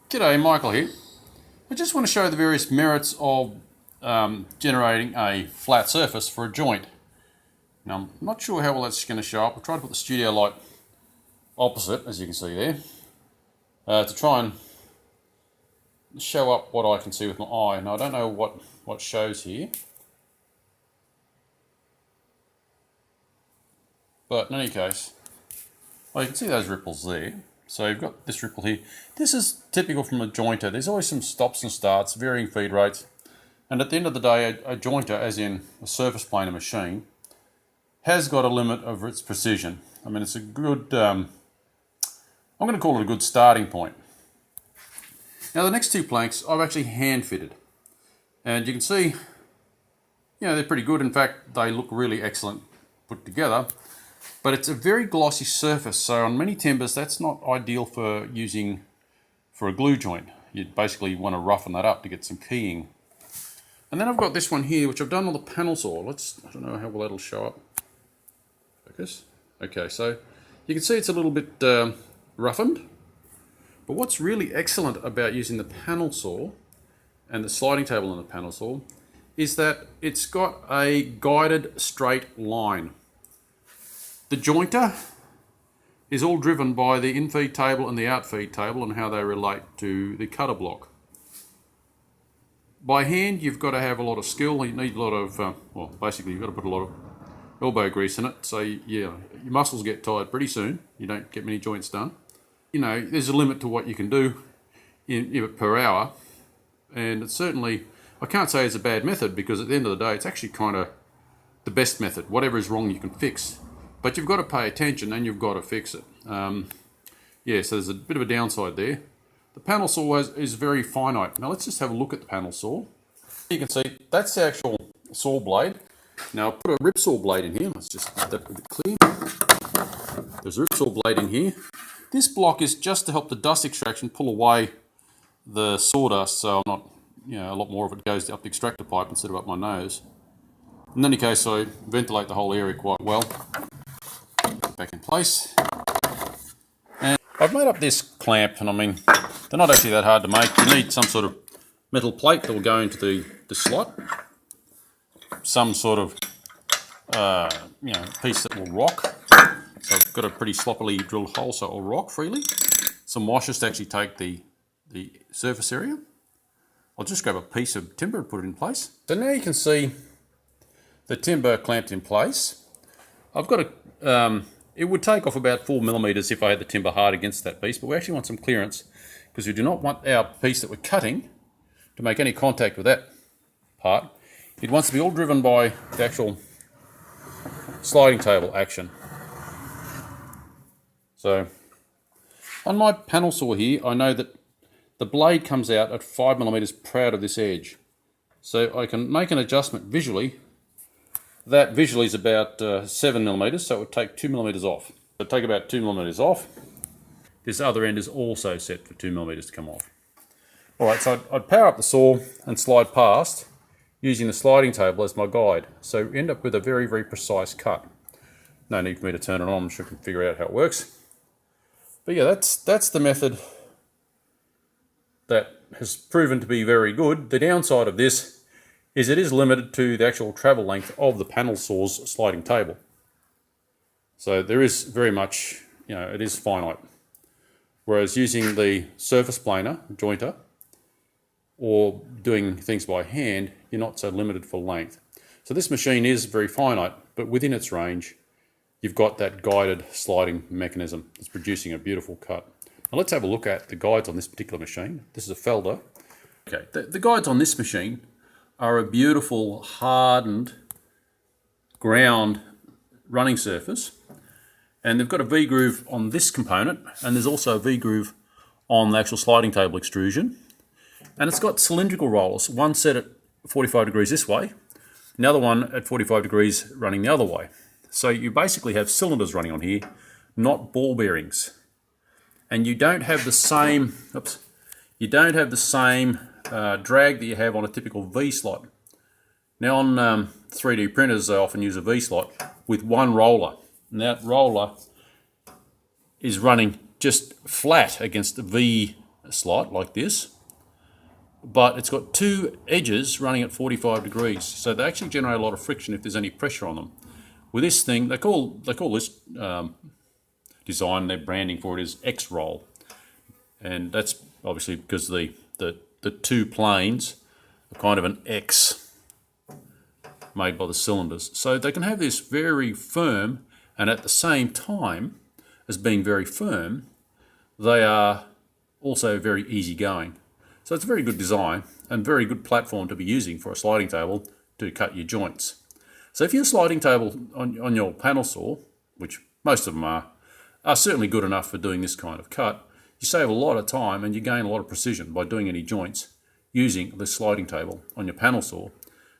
G'day, Michael here. I just want to show the various merits of generating a flat surface for a joint. Now, I'm not sure how well that's going to show up. I'll try to put the studio light opposite, as you can see there, to try and show up what I can see with my eye. Now, I don't know what shows here, but in any case, well, you can see those ripples there. So you've got this ripple here. This is typical from a jointer. There's always some stops and starts, varying feed rates. And at the end of the day, a jointer, as in a surface planer machine, has got a limit of its precision. I mean, it's a good, I'm going to call it a good starting point. Now the next two planks I've actually hand fitted. And you can see, they're pretty good. In fact, they look really excellent put together. But it's a very glossy surface, so on many timbers that's not ideal for using for a glue joint. You basically want to roughen that up to get some keying. And then I've got this one here, which I've done on the panel saw. I don't know how well that'll show up. Focus. Okay, so you can see it's a little bit roughened. But what's really excellent about using the panel saw and the sliding table on the panel saw is that it's got a guided straight line. The jointer is all driven by the in-feed table and the out-feed table and how they relate to the cutter block. By hand, you've got to have a lot of skill. You need a lot of, basically you've got to put a lot of elbow grease in it. So your muscles get tired pretty soon. You don't get many joints done. There's a limit to what you can do per hour. And it's certainly, I can't say it's a bad method, because at the end of the day, it's actually kind of the best method. Whatever is wrong, you can fix. But you've got to pay attention and you've got to fix it. So there's a bit of a downside there. The panel saw is very finite. Now let's just have a look at the panel saw. You can see that's the actual saw blade. Now I'll put a rip saw blade in here. Let's just get that a bit clear. There's a rip saw blade in here. This block is just to help the dust extraction pull away the sawdust, so I'm not, a lot more of it goes up the extractor pipe instead of up my nose. In any case, I ventilate the whole area quite well. Back in place. And I've made up this clamp, and I mean, they're not actually that hard to make. You need some sort of metal plate that will go into the slot. Some sort of, piece that will rock. So I've got a pretty sloppily drilled hole, so it will rock freely. Some washers to actually take the surface area. I'll just grab a piece of timber and put it in place. So now you can see the timber clamped in place. I've got it would take off about 4mm if I had the timber hard against that piece, but we actually want some clearance because we do not want our piece that we're cutting to make any contact with that part. It wants to be all driven by the actual sliding table action. So on my panel saw here, I know that the blade comes out at 5mm proud of this edge. So I can make an adjustment visually. That visually is about 7mm, so it would take 2mm off. So take about 2mm off. This other end is also set for 2mm to come off. Alright, so I'd power up the saw and slide past using the sliding table as my guide. So end up with a very, very precise cut. No need for me to turn it on, I'm sure I can figure out how it works. But yeah, that's the method that has proven to be very good. The downside of this is it is limited to the actual travel length of the panel saw's sliding table. So there is very much, it is finite. Whereas using the surface planer, jointer, or doing things by hand, you're not so limited for length. So this machine is very finite, but within its range, you've got that guided sliding mechanism. It's producing a beautiful cut. Now let's have a look at the guides on this particular machine. This is a Felder. Okay, the guides on this machine are a beautiful hardened ground running surface, and they've got a V-groove on this component, and there's also a V-groove on the actual sliding table extrusion, and it's got cylindrical rollers, one set at 45 degrees this way, another one at 45 degrees running the other way. So you basically have cylinders running on here, not ball bearings, and you don't have the same drag that you have on a typical V-slot. Now on 3D printers, they often use a V-slot with one roller, and that roller is running just flat against the V slot like this, but it's got two edges running at 45 degrees, so they actually generate a lot of friction if there's any pressure on them. With this thing, they call this design, their branding for it is X-roll, and that's obviously because the two planes are kind of an X made by the cylinders. So they can have this very firm, and at the same time as being very firm, they are also very easygoing. So it's a very good design and very good platform to be using for a sliding table to cut your joints. So if your sliding table on your panel saw, which most of them are certainly good enough for doing this kind of cut, you save a lot of time and you gain a lot of precision by doing any joints using the sliding table on your panel saw,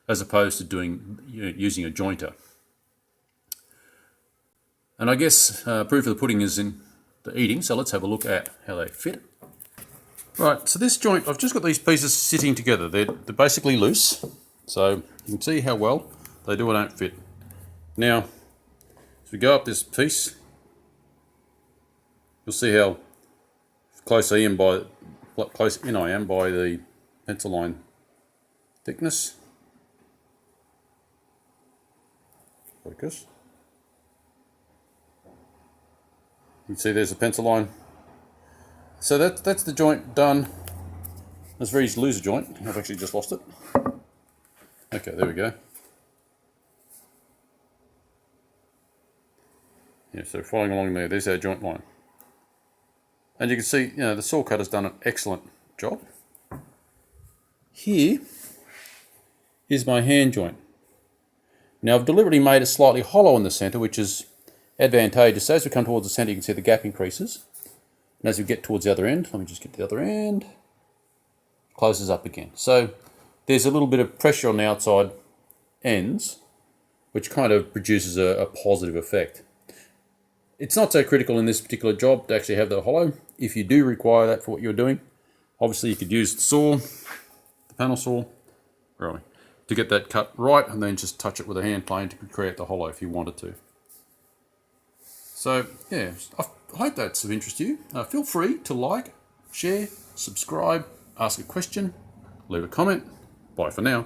as opposed to using a jointer. And I guess proof of the pudding is in the eating, so let's have a look at how they fit. Right, so this joint, I've just got these pieces sitting together. They're basically loose, so you can see how well they do or don't fit. Now, as we go up this piece, you'll see how close in I am by the pencil line thickness. Focus. You can see there's a pencil line. So that's the joint done. It's very easy to lose a joint. I've actually just lost it. Okay, there we go. Yeah, so following along there's our joint line. And you can see, the saw cutter's done an excellent job. Here is my hand joint. Now I've deliberately made it slightly hollow in the centre, which is advantageous. So as we come towards the centre, you can see the gap increases. And as we get towards the other end, let me just get to the other end, closes up again. So there's a little bit of pressure on the outside ends, which kind of produces a positive effect. It's not so critical in this particular job to actually have that hollow. If you do require that for what you're doing, obviously you could use the saw, the panel saw, really, to get that cut right, and then just touch it with a hand plane to create the hollow if you wanted to. So yeah, I hope that's of interest to you. Feel free to like, share, subscribe, ask a question, leave a comment. Bye for now.